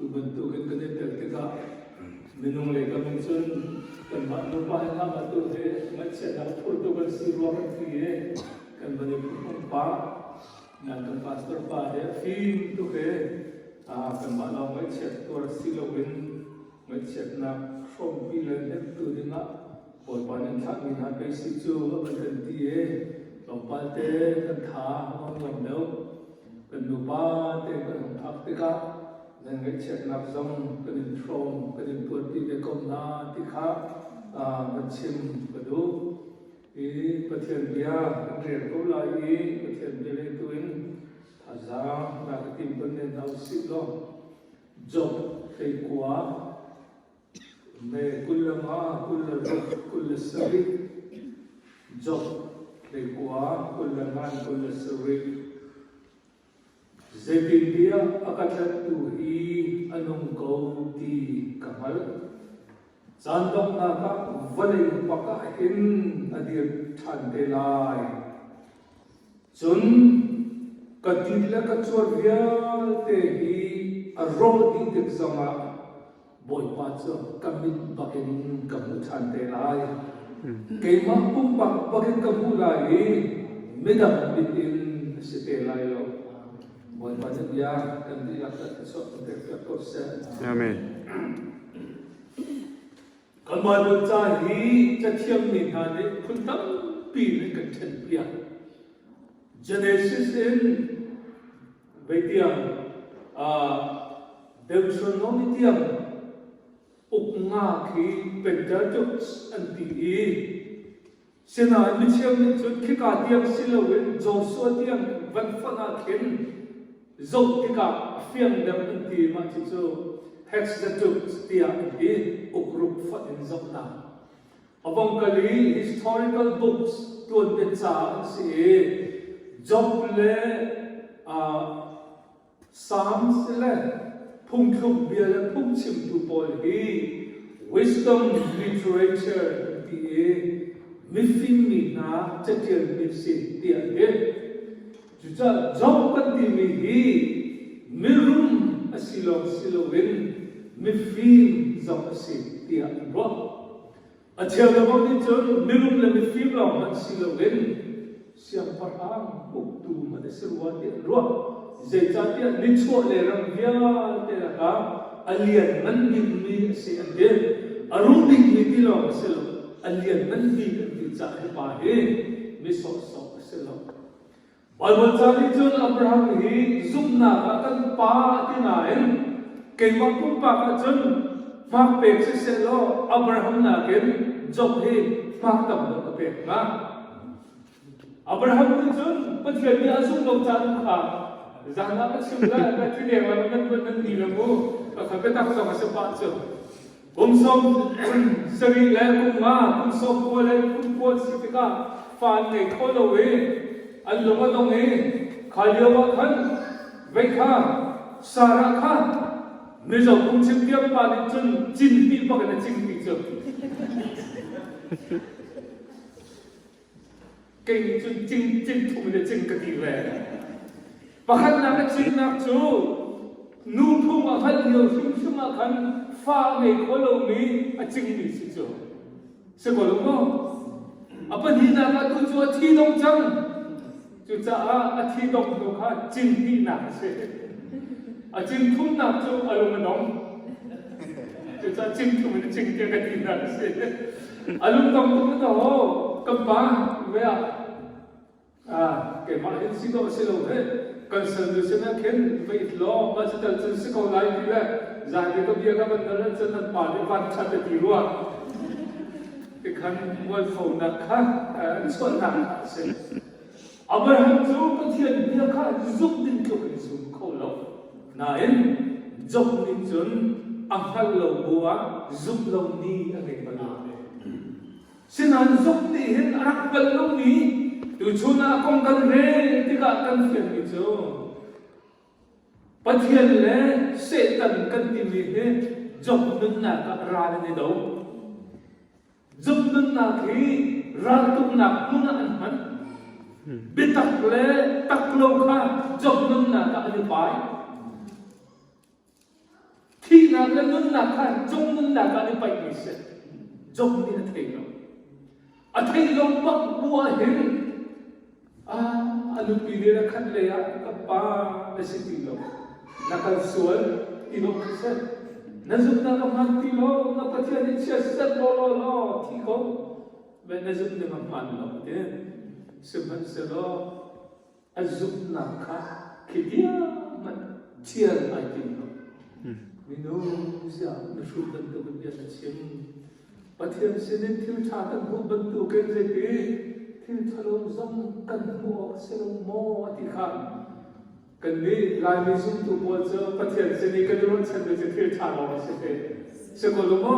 bentuk kita tertega minung lega muncul kan lupa nama tu macam dah foto bersiruan dia kan banyak pempa dan pastor pada film tu kan malam macam tu silawin macam nak from bilan itu dengan buat panen tak minat besitu macam dia lompat kan thah orang lau kan lupa kan aktika dan macam nak zong kan from kan buat dia komna tika macam betul Patian dia kerja kau lagi patian dia letuin azam nak timbun dan tahu silo job kuah me kullama kull sari job kuah kullama kull sari zedin dia akan tuhi anung kau di kamal Santong naka valay pakain adir thandelay. Sun kadila katswarvyal tehi arrodi tigsama boy patso kamit bakin kamu thandelay. Kaya pumpak bakin kamu lagi medang bitin sitelay lo. Boy patso dia kandiya katsok terkakose. Amen. Kamal cari cacim ni hane kuntam pilih kecil dia. Genesis in betiang Deuteronomy tiang uknga ki Pentateuch anti Sina micam ni jod kita tiang silawin Joshua tiang vanfana kin zot kita fiang dam anti macam tu. Hexateuch tiang di ukrup fatin zokna. Abang kali historical books tuan baca si Job le Psalms le pungkrup biar le pungcim tu boleh wisdom literature di mifin mina cecil misi tiang di. Juga Job kan di mihi mirum silawin mifim zong asi tiang roh. Ajar abang ni jon mirum le mifim lah man silawin siang parang buktu mana seruat tiang roh. Zeta tiang nichwa le rangya teraka alian manbim mi asi ande arubing mi tilaw asilaw alian manbim mi cahil pahe misok asilaw. Bible cari jon Abraham hi zumna akan pa tinain kay magpumpa ka jon magpek si selo Abraham nakin Job hi magtam na kapek nga Abraham ni jon patyan niya asong daw chan ka zana ka simla ka tinema naman ng nila mo kakapit ako sa kasapatso kung som sarila kung nga kung som wala kung po sitika fan ngay kolawin Alungan dong kaliwa kan, veka, sara kan, misal kung ciptiap paling cun cinti pakai cinti cun, keng cun cing tu mana cing ketira, pakai nak cing nak cu, numpung akan liu semua kan, fa me kalau me cing ni situ, sekolong mo, apa ni nak tu cua tidong cang. Juga athi dong tu kah cinti nak se, cinti nak tu alung dong, juga cinti mana cinti kat nak se, alung dong tu mana ho, kembang, wea, kemana ini sih kau selalu constitution ken faith law macam tu sekolah lain juga, jadi tu dia kan benar benar pada pada diruat, ikan buat kau nak kah, soal nak se. Abraham tu patian dia kah zuk din kau zuk kau lo, naen zuk din jun akal lo buah zuk lo ni agak mana. Sinan zuk ni hen anak lo ni tu cuna akong kan re tiga kan fian itu. Patian le setan kan timi he zuk nun na ka ran ni do. Zuk nun na ki ran tu nak nun an bitak le taklo ka job nun na ka alipai ที่นักและนุ่นนักขันจงนุ่นนักการไปไม่เสร็จจงนี่นะเทโลอันเทโลบักบัวเห็นอันปีนี้นะขันเลยกับป้าไม่สิติโลนักการสวนติโลเสร็จนั่นสุดนักมันติโลนักปฏิบัติเชื่อเสร็จโลที่เขาเป็นนั่นสุดนักมันโลเด่นสมัยเสร็จโลอันสุดนักขันคิดยังมันเชื่อไอ้ติโลMinusya nasudan tu benda macam Patihan sini til catat bu bentuk kerja til calon zam kan mu selong mo atikan kan ni lagi sum tu buat je patihan sini kan orang cakap je til calon sepe sekolah mo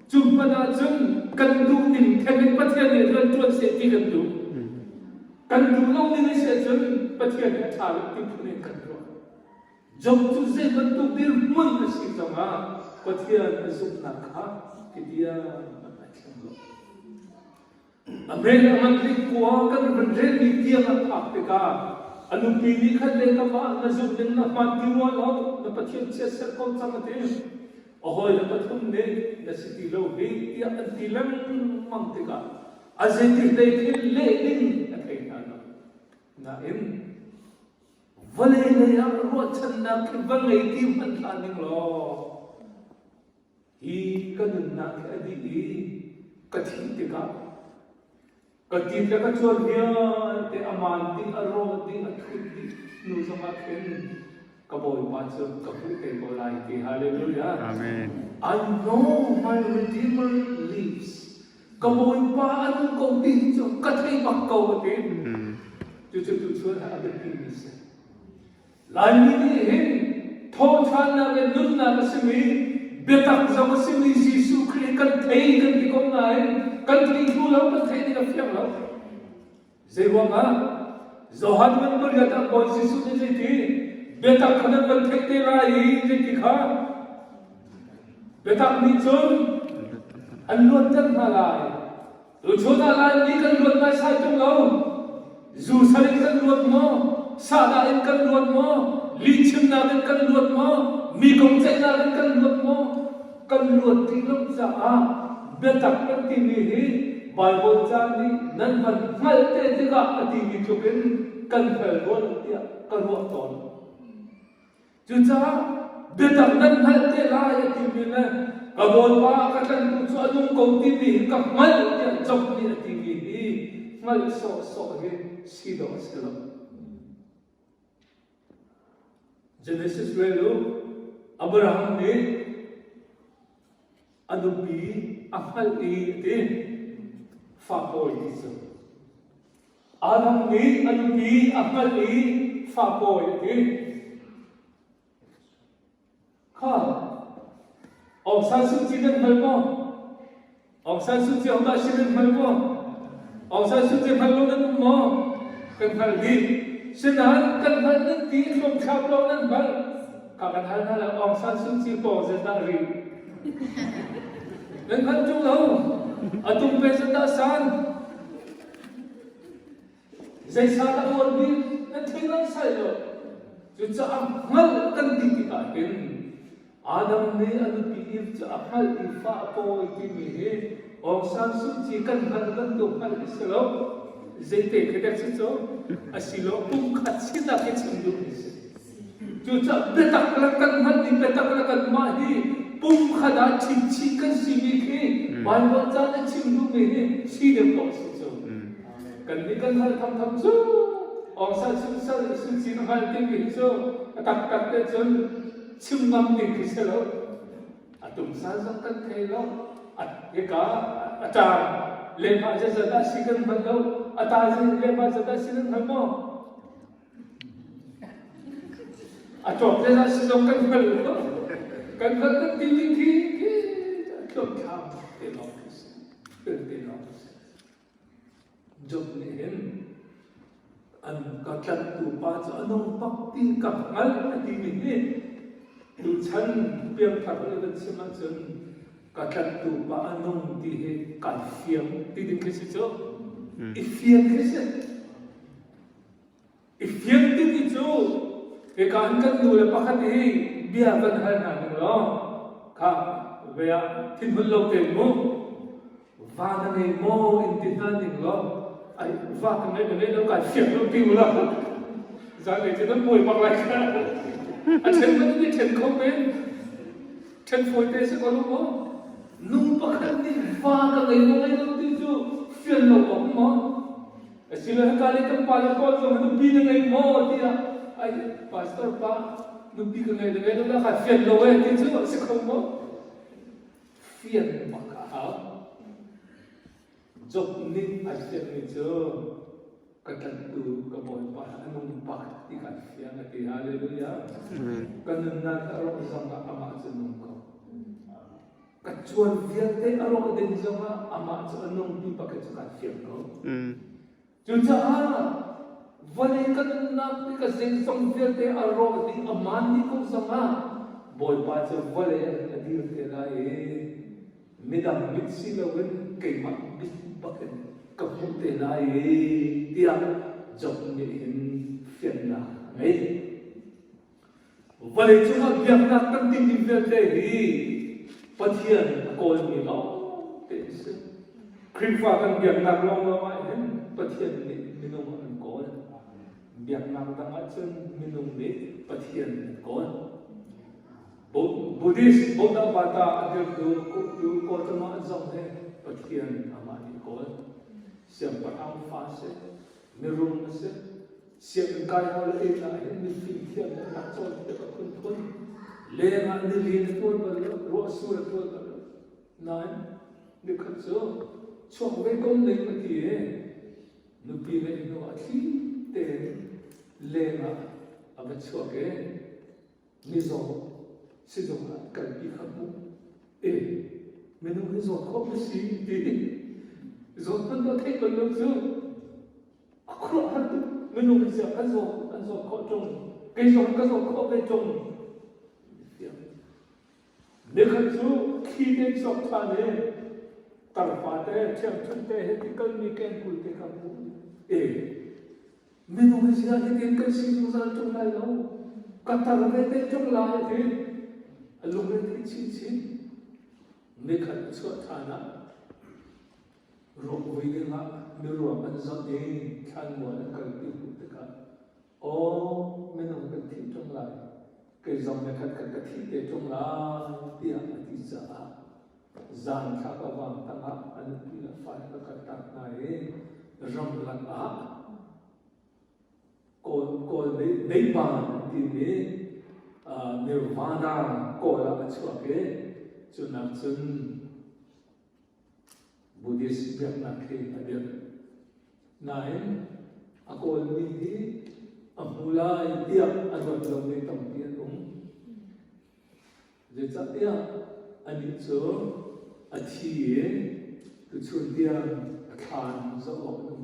jumpa najum kan du ni kan patihan ni kan tuan seti kan du long ni sejun patihan ni calon tipu ni kan jom tu se bentuk dir mun nasi sama patihan masuk nakha dia macam lo amel amantri kuah kan berdiri di dia nak peka anu pilih kan leka ba nasuk dengan mati walau dapat siasat kau sama dia oh dapat humne nasi tilo he dia antilam mangtika azeti lekin lekin akhirnya naim Valai yang ruat cendang kebangai di mana ning lo, I kan nak adi kathir tiga kacor dia te aman di arro di athut di nu sama ken kaboy pacho kapu te bolai ke hallelujah amen I know my redeemer lives kaboy pa anu ko din jo kathai bakko te tu ada timis Lain ini thon chan na ke nun na simi betak sama simi Yesus Kristus kan thei kan di kom nai kan thei thu lo kan thei ni ka fiam lo zewa nga zohan man bur yata ko Yesus ni je ti betak kan kan thei te lai je ti kha betak ni chon an luat tan ma lai lu chona lai ni kan luat mai sai tung lo zu saling kan luat mo Sada kan luat mo, licin namin kan luat mo, mikong cek namin kan luat mo, kan luat tilong sa betak kan tinihi, Bible jani, nan man malte tiga ati bitukin kan felon dia kan luat ton. Juta betak nan malte laya timina, kabon pa katan tu anong kong tinihi kamal dia jok ni tinihi, mal so he sido. Genesis 12 Abraham ne anupi akal ite fapoy iso Adam ne anupi akal fapoy ite ka Ogsan suci dan halmo Ogsan suci ogda sinan halmo Ogsan suci halmo dan mo kan halgi Senahan kan hal nanti from kablo nan bal kakan hal Aung San Suu Kyi po zendari nan hal jung lo atung pe zenda san zai sa ta or bi nan thinglan sai lo ju cha hal kan di kita hin Adam ne anu pi cha hal ifa po ki mi he Aung San Suu Kyi kan hal kan tu hal islo Zete kedak situ asilo pun katsina kecendung isi. Juta betak lakan mati betak lakan mahi pun kada cici kan simiki banyak jana cendung ini sidem kok situ. Kan ni kan hal tam tu orang susah suci hal tinggi tu tak jon cimam ni kiselo atum saja kan kelo eka acar lepas jasa sikan balau atas lepas jasa sikan halmo acok jasa sikan balau kan tinggi acok kam telok job ni an kacat tu pas anong pakti kamal tinggi tu chan piang thapal kan semacam kacat tu pa anong dihe kalfiang tiding kasi jo ifiang kasi ifiang din ito ikahan kan nula pakat bia van hai na ni lo kha ve ya thin hul lo te mo va na nei mo in tin na ni lo ai va ka nei lo ka fiat lo ti lo za le che nó bồi bạc lại ka a chen ma ni chen ko ben chen foi te se ko lo mo nung pa ka ni va ka nei lo ti chu fiat lo ko mo sila kali kepala kau tu nubi dengan mo dia, ay pastor pa nubi dengan itu lah kafian loe itu sekarang mo, fian makah, job ni asyik itu kata tu kamu pa anong pa di kafian nanti haleluya, kerana nak orang sama amat senang kau, kecuali fian te orang den sama amat senang di pakai kafian kau. Juga vale kan nak ka sing song te aro di aman di ko sama boy pa che vale adir te la midam mitsi la wen kai ma bit baken ka te la dia job ni in fian na ngai vale chunga biak nak tan tin din te hi pathian ko ni lo te se krifa kan biak nak long lo mai pathian ni minung an ko biak nak tang achun minung ni pathian ko buddhist boda bata adir du ko tama zong he pathian ama ni ko siam pa ang fa se mirum se siam kai hol e la ni fi thiam na chon te ka kun kun le ma ni li ko ba ro sur to ba nai ni khat so chok ve kom nei pa ti e nubi le no athi te le ma abachwa ke mizo sizo ka bi khamu e menu mizo ko si ti zo tan da thai ko lo zo akro hat menu mizo anzo ko tong ke zo ka zo ko be tong ne kha zo khi de chok tha ne tar pa te chem thun te he ti kal mi ken kul te khamu menu mizo he ten ka si zo sa tong lai lo ka tar ve te tong la he alung re chi chi ne kha chwa tha na ro vi de ma ne ro ban zo de khan mo na kal ti hu te ka o menu ka ti tong lai ke zong ne khat ka thi te tong la ti a ti sa zan kha ka wang ta ma an ti la fa ka ka ta na e ram lan a ko nei ba ti ne nirvana ko la achwa ke chunam chun buddhist biak na ke adir nain ako ni hi amula dia adwa lo ni tam ti je cha dia ani cho athi e tu chun dia khan zo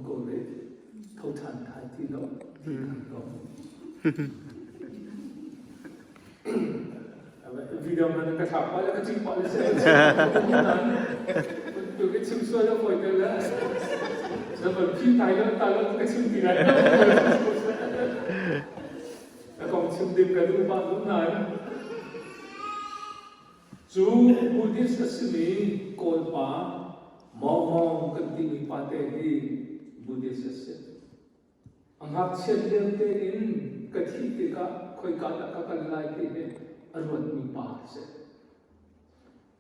ko le thau than thai ti lo video mana ka thap pa ka chim pa le se tu ke chim so la foi te la sa ba phi tai la ta la ka chim ti la ka kom chim dim ka du ba du na chu buddhist asmi ko pa mo kan ti ni pa te hi buddhist ase angak chen dem te in ka thi te ka khoi ka ta ka lai te he arwan mi pa se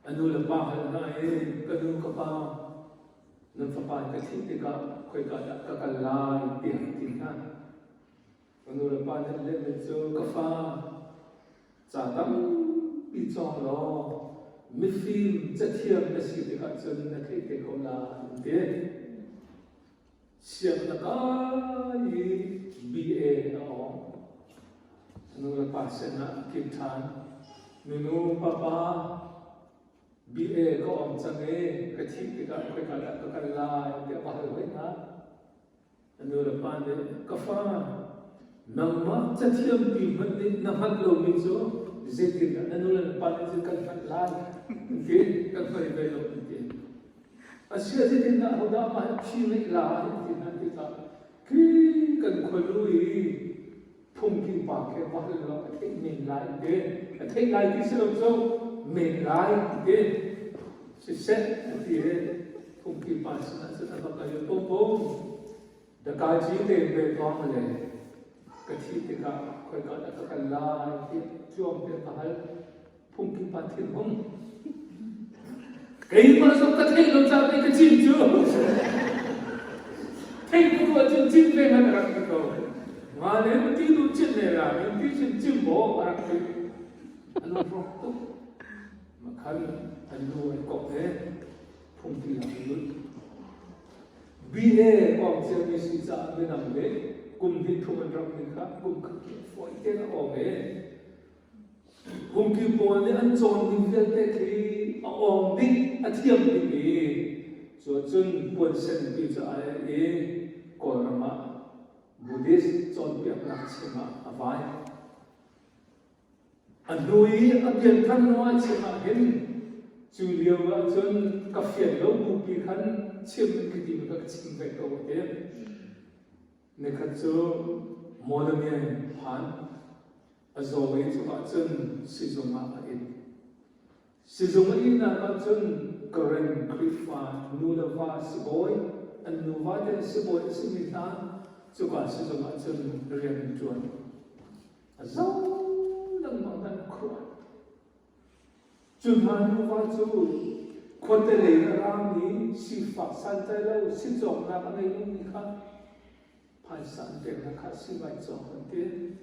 anu la pa hal na e kadu ka pa nam fa pa ka thi te ka khoi ka ta ka lai te ti na anu la pa na le me so ka fa cha tam pi chong lo mi film cha thiam na si te ka chon na thei te ko la te siam na ka yi ba o nung pa se na kithan nung papa ba ko om change ka thi ti ka khoi ka ka la ya pa hoi na nung pa de ka fa namma chathiam ti man ni namat lo mi so zetin na nung pa de kan la ke kan pa be lo ti asia zetin na hoda ma chi nei la ti na ti ka ki kan kholu phung kim pa ke pa lo ka thei men lai de ka thei lai ti se lo so men lai de se se ti phung kim pa se na ba ka yo pom pom da ka ji de be to ma le ka thi te ka khoi ka da ka lai ti chuam te ka hal phung kim pa thi hom cái mà số cái thầy làm sao cái chim chưa thầy cũng có chim về mà đặt cái câu mà nếu mà tí đủ chim này là những tí chim bò mà đặt cái anh làm không tốt mà khăn anh nuôi cọp thế không thì làm được vì thế còn chưaมีsự giả bên nằm đấy cùng đi thu mìnhรับmình khác cùng khắc phục phổi cái nó ở đấy cùng kêu bò nên anh chọn những việc thế thì ông đi anh thiêm đi cho chân buồn sen đi cho ai còn mà Buddhist chọn việc làm gì mà phải anh nuôi anh nhận thân nói gì mà hiện chủ liệu là chân cà phê lâu bù bì khăn chiêm cái gì mà cái chiêm về đâu thế nên cái chỗ mỗi lần mình phán rồi cho các chân sử dụng mà ít sử dụng ít là các chân keren krifa nulava siboi and nuvade siboi simita cho các sử dụng các chân riêng chuẩn rồi đang mang đến khuất chuẩn hành nuvade chú khuất để lấy ra ní si phát san tay lâu si trồng là cái này luôn đi khác phải san tiền là khác si vay trồng hơn tiền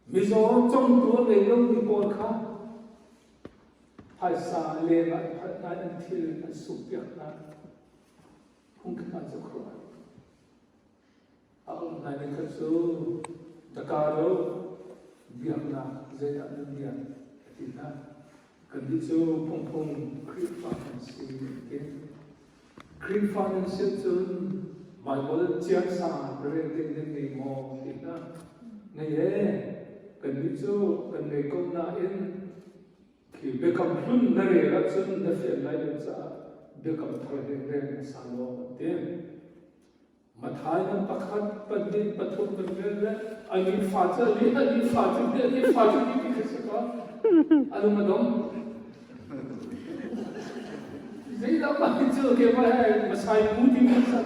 bây giờ trongตัวในโลกนี้ก่อนครับภาษาเลวพัฒนาอันที่อันสุขอย่างนั้นคงขึ้นมาสักครู่เอาในนั้นก็สู้ตะการเราเบียงนะเจ้าหน้าที่ที่นั่นกันที่สู้พงคริสต์ฟันซีคริสต์ฟันซีจนไบเบิลเจียงสารเรื่องเรื่องในมอที่นั่นในกันที่สู้กันในกองนาเอ็นที่เบคำพุ่นนั่นเองรับซึ่งนั่นเป็นอะไรจะเบคำทะเลเรื่องสารโลกเต็มมาท้ายนั้นประคัดประเด็นประทุนเป็นเรื่องแล้วอันนี้ฟาดจะนี่อันนี้ฟาดจะนี่อันนี้ฟาดจะนี่ที่สุดก็อันนู้นมาดมนี่เราไม่เจอแค่ว่ามาใช้มูที่มันสั่น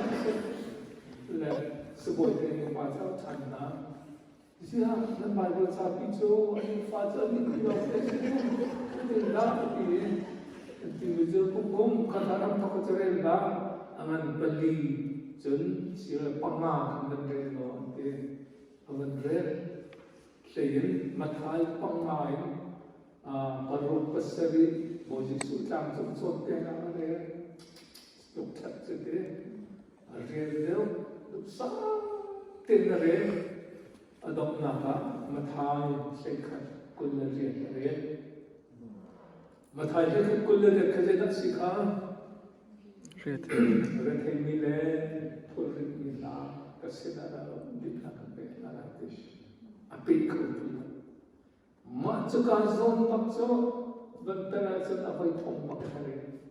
แล้วสบายเลยมาเจ้าชันนะSiya ng Bible sabi so ang father ni Lord kasi la ti medyo kung kataram pa ko rin ba ang bali jon siya panga ng rin no ang rin sayin matay pangay parok pasari boji sutam so kaya rin tuktat sa din rin sa tinare adop naka mathai sekhat kullariya re mathai sekhat kullariya khajeda sikha rethe mile purri mila kasidara dikha kape naratish api khoti ma chuka zon pakso bantara sen apai thong pakhare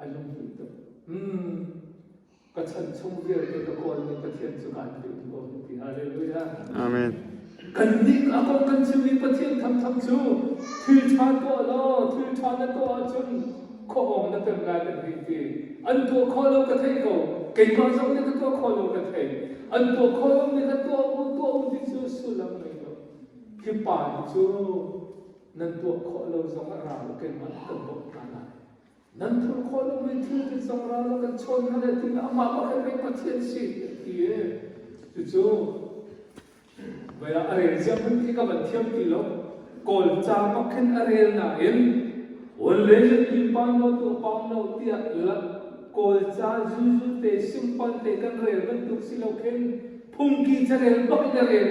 alum pito Kachan sumber kita kau ni patian sukan itu, haleluya. Amen. Kandik aku kan sumi patian tham su, thilchan to lo, thilchan to ajun, kau om na tengah terhiti. Antu kau lo kathai kau, kaipan sam ni kau kau lo kathai. Antu kau lo ni kau di sulam ni kau. Kipan su, nantu kau lo sama ralu kaipan tembok tanah. Nanti kalau kita seorang orang contoh ada tinggal apa yang kita sih, iya, itu, bila area siapa kita bertiap kilo, kalau cakap kan area lain, oleh impan itu pamlau tiap lah, kalau cakap juju te simpan te kan area bentuk silokan, pungki cari bak area,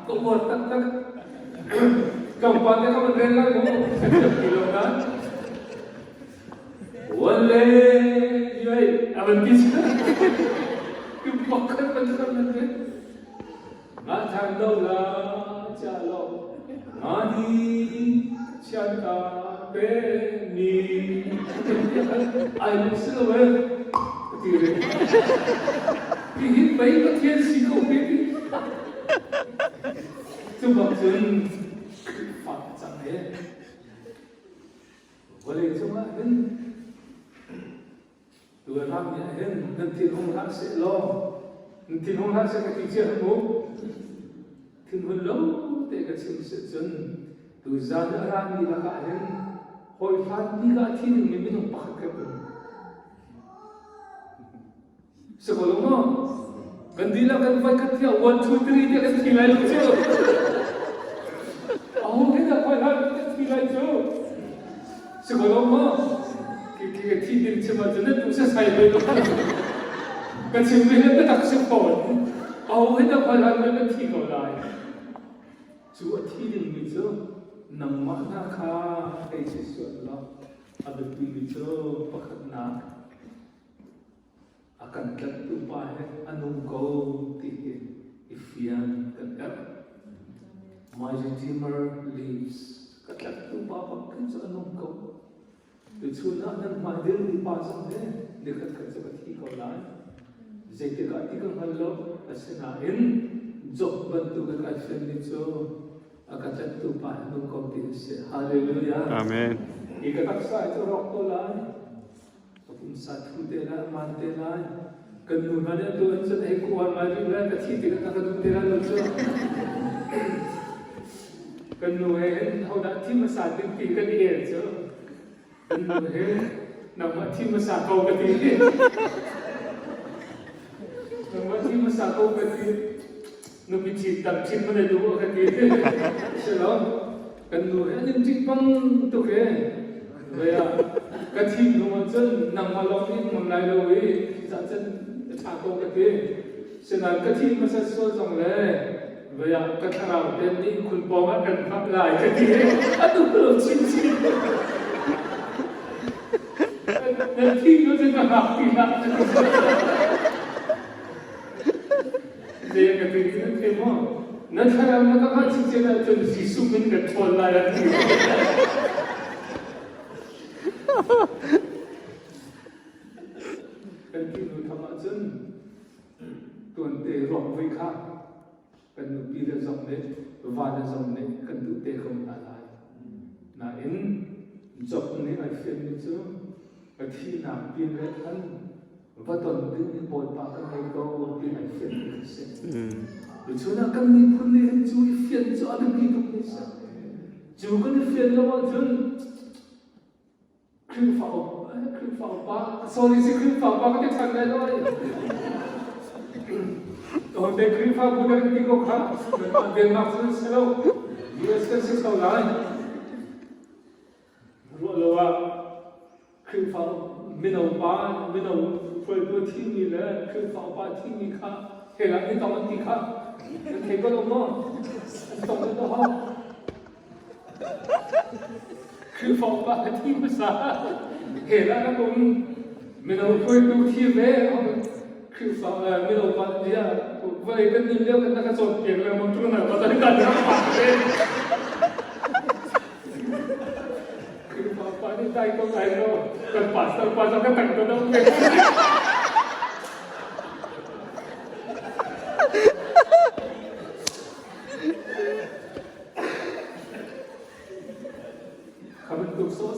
kau buat tak, kau pakai kau area lain, setiap kilo kan. Walay, yay, awan bisa. Kepakan betul nanti. Macam dola jalo, mani canta beni. Ayo selalu, tiada. Ini baik betul sih kau baby. tu bak jun fat chang he wale chunga hen tu ram ya hen nan tin hong hak se lo nan tin hong hak se ka ti che mu tin hun lo te ka chim se jun tu zan ram ni la ka hen hoi fat ni ga thi ni mi nong pakhat ka sekolong mo gandila kan vai ka thia 1 2 3 te ka thi lai lo che aho ke da khoi ha ka thi lai cho sekolong mo ki thi din che ma jane tu se sai lai lo ka chim me na tak se phone aho ke da khoi ha ka thi ko lai chu a thi din mi cho nang ma na kha ai se so lo ab pi mi cho pakhat na akan tertupa anung kau tihin ifian kadar my redeemer lives tertupa pakai anung kau itu na dan madir di pasang deh dekat kerja bagi kau lain jadi kati kau halau asinain job bantu dekat furniture akan tertupa anung kau tihin haleluya amen ikatak sa itu rokok lain satu tera mantela kanungan itu anjat ekuan mari lah kecil tidak akan tera lucu kanuhen hau dah tim masak tinggi kan dia je kanuhen nama tim masak kau kecil nama tim masak kau kecil nubi cinta cinta mana dulu kecil selalu kanuhen yang cipang tu ke Vaya, kacim rumah jen, nang malam ni mulai lawi, jajan cakap kati, senang kacim masa sosong le, vaya katarau dan ni kun bawa kan hak lai kati, aduh belum cincin, nanti tu jangan hak pilih, dia kati ni temo, nanti kalau nak hak cincin tu sisu min ketol lai kati. Kan kita thama jen tuan te rong với khác kan nu pi da zong ne va da zong ne kan tu te không ta lai na in job ne ai fian ni chu ka thi na pi le kan va ton ding ni boy pa kan ai ko pi ai fian ni se lu chu na kan ni phun ni chu i fian chu adam ki tu ni sa chu kan ni fian lo wa jenคือฝ่าป้าโซลิสิคือฝ่าป้าก็จะทำได้ด้วยตอนเด็กคือฝ่าบุญที่ก็ขาดเดินมาสุดเสียวยูเอสก็สิ่งเท่าไรรู้เลยว่าคือฝ่าไม่เอาป้าไม่เอาช่วยตัวที่มีเลยคือฝ่าป้าที่มีค่าเห็นแล้วนี่ต้องมันที่ค่าเห็นก็ลงมั้งต้องมันต้องคือฟอกบ้านที่ภาษาเห็นแล้วนะผมไม่ต้องคุยดูที่แม่คือฟอกไม่ต้องบ้านเนี่ยผมว่าไอ้กันนี่เรียกกันนักสอบเก่งเลยมันทุกคนมาตั้งแต่ยังปากเลยคือฟอกบ้านที่ใจก็ใจเรากันปัสสาวะก็แต่งตัวต้องเป็น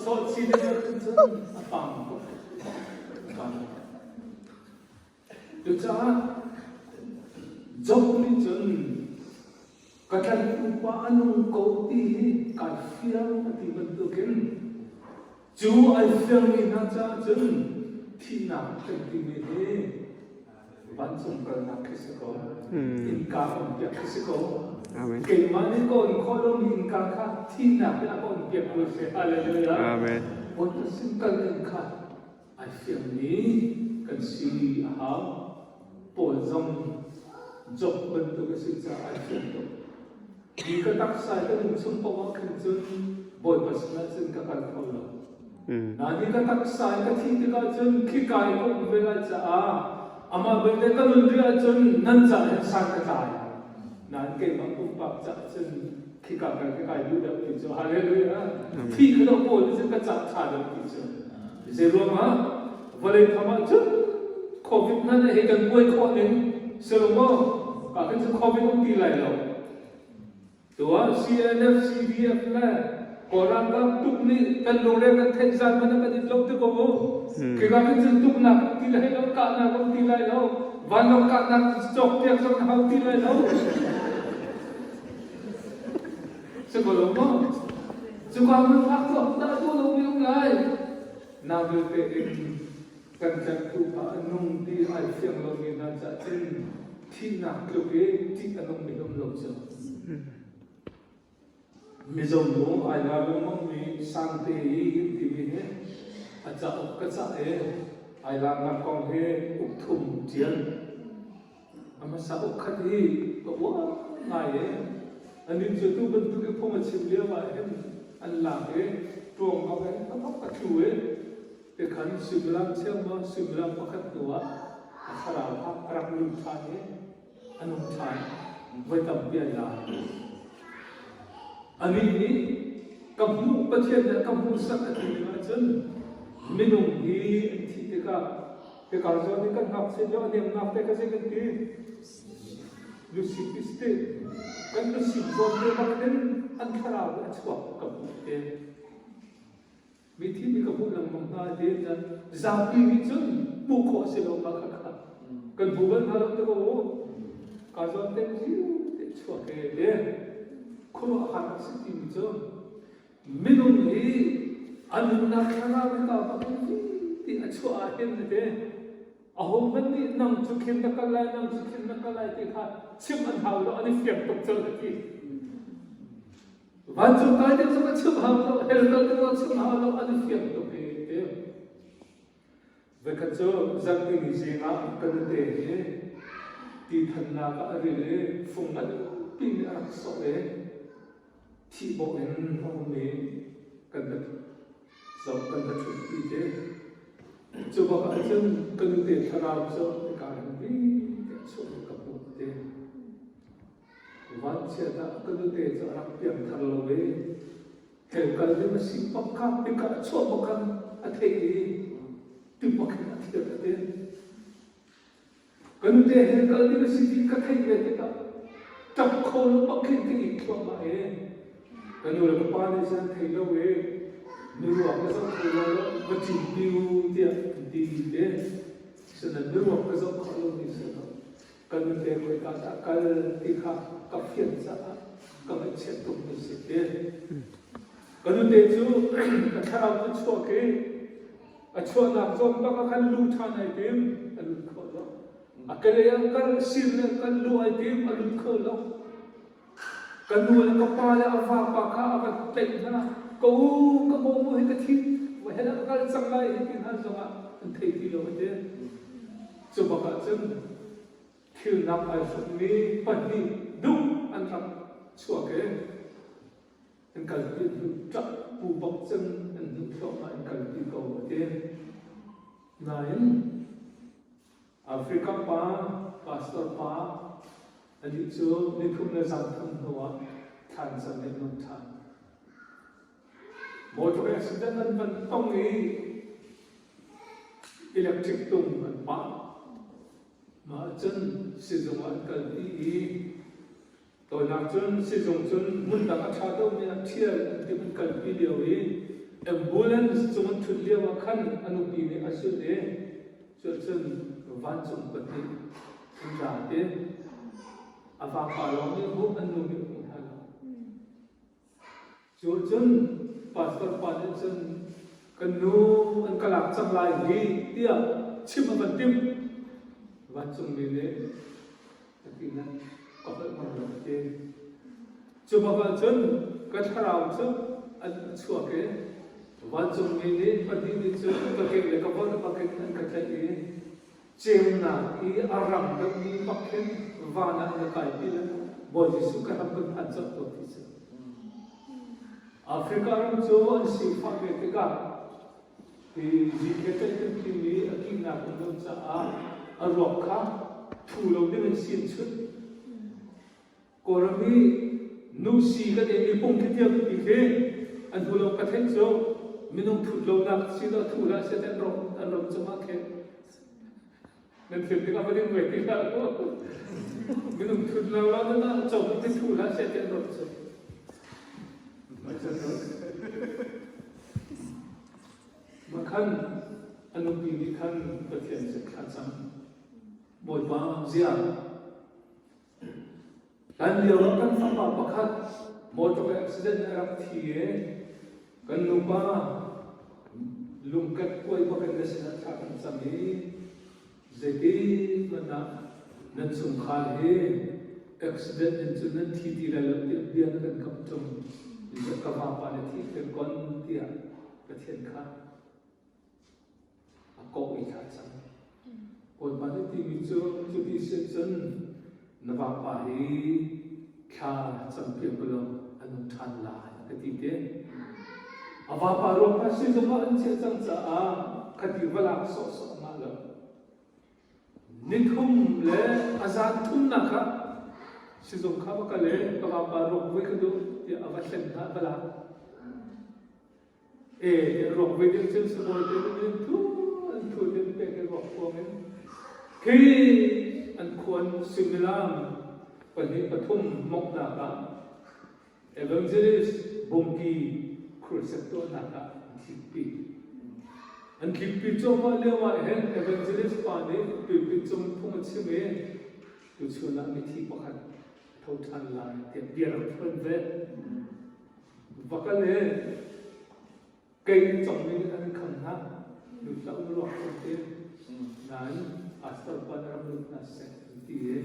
so sini berkerja apa? Jadi job ni jen kata lupa anu kau ti kafian ti bentukin ju alfian ni naja jen tina ti ni bancung kerana kisiko income dia kisiko Amen. Kemana kau kolom ingkang kah tina bila kau biar bersih haleluya. Amen. Untuk singkal ingkang, asyam ni kan si aham pozong job bentuk kesuca asyam tu. Jika tak saya muncul bawa kerja boy pasal singkal kalau. Nah jika tak saya ketika jen kikai kau belajar ama benda kan mendia jen nanti sang ketai. Nan ke mampu pak cak jen kita you dah picu haleluya ti kalau pun itu kacak ada picu jadi rumah boleh thama jen covid nanti hegan boy kau ni semua bahkan tu covid pun tilai lo ตัว CNF CDF นะก่อนก็ตุกนี่กันลงเรียนกันเทศมันก็ดิลงตัวก็บ่คือการที่ตุกนักที่ไรเรากะนักที่ไรเราวันเรากะนักจบเทียบสักเท่าที่ไรเราสกุลมั้งสกุลมันพักก็ได้ตัวเราไม่ต้องไงนาเบลเตเองกันจังทุกข์นุ่งที่ไอเสียงเราเนี่ยน่าจะเป็นที่หนักเลยที่กันนุ่งไม่ต้องลงเสียมิจมงไอลาลงมีสังเตยที่มีเนี่ยอาจจะอุกษาไอลานักกองเฮอุกทุ่มเจียนอามาสาวอุกขัดที่ก็ว่าไงอันนี้จะตู้บรรทุกพวกมันชิมเลี้ยวไปอันหลังตัวเขาเองเขาก็ช่วยแต่ขันสิบลำเชื่อมสิบลำประคัตตัวขราพักรักลุงชายอันนุ่งชายไว้ทำเบี้ยยาอันนี้กำมุประเทศเนี่ยกำมุสักทีมาจนไม่นุ่งดีที่เด็กเด็กเราเนี่ยกันนับเสียแล้วเนี่ยนับแต่ก็เสียกันทีลูสิพิสเตกันลูสิบวันเดียวกันอันขราบอันชั่วกับมุเตมีที่มีกำมุลังมังนาเดียนจาบีวิจนบุคคลเสียลงมาขัดกันบุบันฮาร์ดตัวการจนเต็มที่ชั่วแก่เดียคุณอาหารสิ่งที่มีจนไม่นุ่งดีอันนั้นนักขนาดนั้นก็แบบที่ชั่วเห็นเดียอาหงมันนี่นั่งจุกเห็นนักการนั่งจุกเห็นนักการที่ข้าชิมอันหาวแล้วอันนี้เสียงตกใจที่วันจุกการที่จะมาชิมหาวแล้วเฮลล์ก็ชิมหาวแล้วอันนี้เสียงตกใจเวกเจ้าจังที่มีเสียงกันเดียที่ท่านนักอะไรเลยฟุ้งกันปีนอักษรที่บอกเองเขาไม่กันแบบสอบกันแบบชุดที่เจจะบอกอาจารย์กันเดียทาราบจะการวิ่งช่วยกับผมเดวันเช้ากันเดียจะรับเพียงทาราเวเหตุการณ์นี้มันสิ่งปักข้ามไปกับช่วยบอกกันอาทิตย์ที่บอกกันอาทิตย์เดียกันเดียเหตุการณ์นี้มันสิ่งที่กับใครเวทีกับจับคนบอกกันที่อีกตัวมากันอยู่แล้วก็ป้าเนี่ยฉันเทเลเวไม่รู้ว่าก็ต้องคุยแล้วว่าจริงดิวเดียดีเด่นฉะนั้นไม่รู้ว่าก็ต้องขอลงนี่สิครับกันเดียคุยกันกันที่ข้ากับเพียรซะก็ไม่เช็ดตรงนี้สิเด่นกันเดียจูถ้าเราจะช่วยกันช่วยนักจงต้องกันรู้ทันไอ้เดิมกันรู้ขอแล้วกันเลยกันสิ่งนั้นกันรู้ไอ้เดิมกันรู้ขอแล้วกันดูแล้วก็ป้าแล้วฟ้าปากข้ามันเต็มนะก็ก็มองเห็นที่ว่าเห็นแล้วก็สังไล่เห็นที่นั่นจังอ่ะมันเที่ยวที่เราเดินจุบกันจนคิวนับไอ้คนนี้ปัจจุดุอันทำชั่วเกินอันกันที่จับปูบักจนอันนี้ชอบอันกันที่เขาเดินนั่นแอฟริกาป้าพาสตอร์ป้าอันนี้จูนี่คุณจะสั่งทำตัวทันสันนิษฐานทันโมโตเอสเดนนั้นมันต้องมีอิเล็กทริกตุ้มมันป้ามาจนสิจงวันกันที่ตัวนักจนสิจงจนมุ่งตากชาติเนี่ยเที่ยวที่มันกันปีเดียวเองแอมบูเลนส์จงมันทุเรียกว่าขันอนุปีนี้อาศัยเองจนวันจงปฏิสัญญาเองอาฟ้าป่าลองเนี่ยบุกอันนู้นเนี่ยฮัลโหลจนปัสสาวะจนกันนู้อันกลับจังไรดีเดียวชิมมันติ้มวันจงนี้เนี่ยที่นั่นก็เป็นมันเลยเองจุบวันจนก็ชราจนอันชั่วเกินวันจงนี้เนี่ยปฏิบัติจนก็เก่งเลยก็บอกว่าเก่งนั่นก็ใช่เองเจ้าหน้าที่อารัมดมีปักเข็มวานาในกายพิลันบอจิสุขทำกันพันจับตัวที่สุดแอฟริกาเราโจอันสิฟังเด็กกันที่จีเกตเป็นที่มีอากินาคุณต้องจะอารมณ์ข้าทูเราได้เป็นสิ่งชุดกรณีนูสีกันเองมีปุ่มที่เดียวอีกเองอันทูเรากระเทงโจไม่ต้องทูเราหนักสิ่งเราทูเราเสด็จเราอารมณ์จะมาแค่นั่นคือที่เราไม่ได้เวทีแล้วไม่ต้องทุนเราแล้วนะจบไม่ถูกแล้วเสร็จแล้ว macam tu makan anu pilihan bagian sekacang boy bang zia dan dia orang sama bakat motor accident Arab thie kan lupa lungkat koi bakan desina thakan sami jadi mana nan sungkhal he accident incident thi ti la dia kan kam tum dia ka ma pa ne thi kan kon dia ka thian kha ko i kha sang kon pa ne ti mi chu ti se chen na ba pa hi kha cham pe blo anu than la ka ti te ava pa ro pa se zo ma an che chang cha a ka ti wala so so ma lo nikhum le azan thum na kha se zo kha ba ka le ka ba pa ro we ka do ya ava chen na bala ro we de chen se bo de tu thu de pe ke ro ko men ke an khon similam pani pathum mok na ka evangelist bomki khurset na ka thipi an thipi choma le wa hen evangelist pani thipi chom thum chime tu chuna mi thi pakhat thau than la te biar thon ve vakale kai chom ni an kham na lu sa ro ko te nan asal pada rambut nasi dia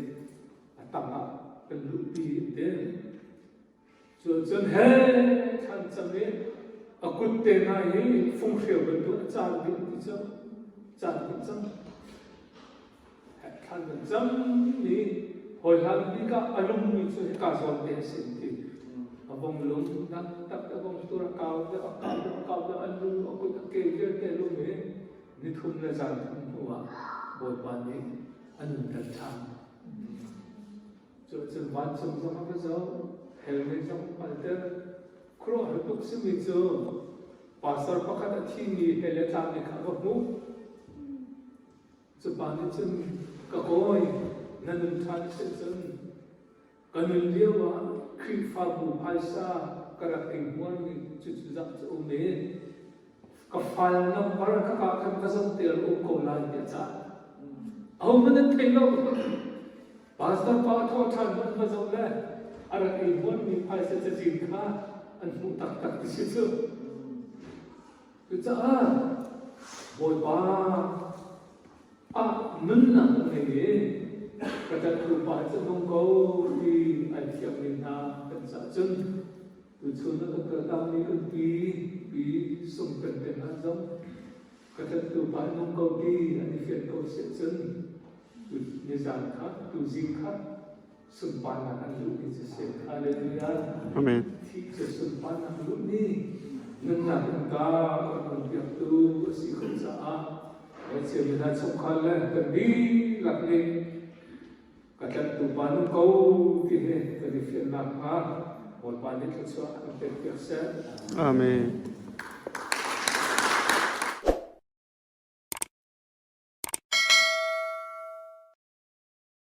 atama penlupi dia John hey kan sampai aku tenai fungsi bentuk cara itu kan jam ni hoihan bika alumni itu kasar dia sendiri abang belum nak tak abang turun kau dah alumni aku tak kerja telung ni thun le jalan huwa boy pani anu datang so wan som sama ka zo helmet sam palter kro hatuk simi zo pasar pakata thini hele tham ni kha mu so pani chen ka koi nanun than se chen kanun lewa kri fa bu paisa kara king mon ni chu zak chu me ka fal number ka kan ka sam tel ko la ya cha au man thei lo pastor pa tho than man ba zo la ara king mon ni paisa cha jin kha an mu tak tak ti se chu cha boy ba nun na ne kata tu pa cha nong ko ti ai thiam ni na kan sa chun tu chun na ka dam ni kan pi sum kan te na zam kata tu pa nong ko ti ani fian ko se chun tu ni zan kha tu zin kha sum pa na kan lu ni se hallelujah amen ti se sum pa na lu ni nan na ka kan pi tu si khon sa Saya minat sukar lah, tapi lakni kata tu banu kau tihe, tapi firman Allah, orang banyak kesukaan terbiasa. Amin.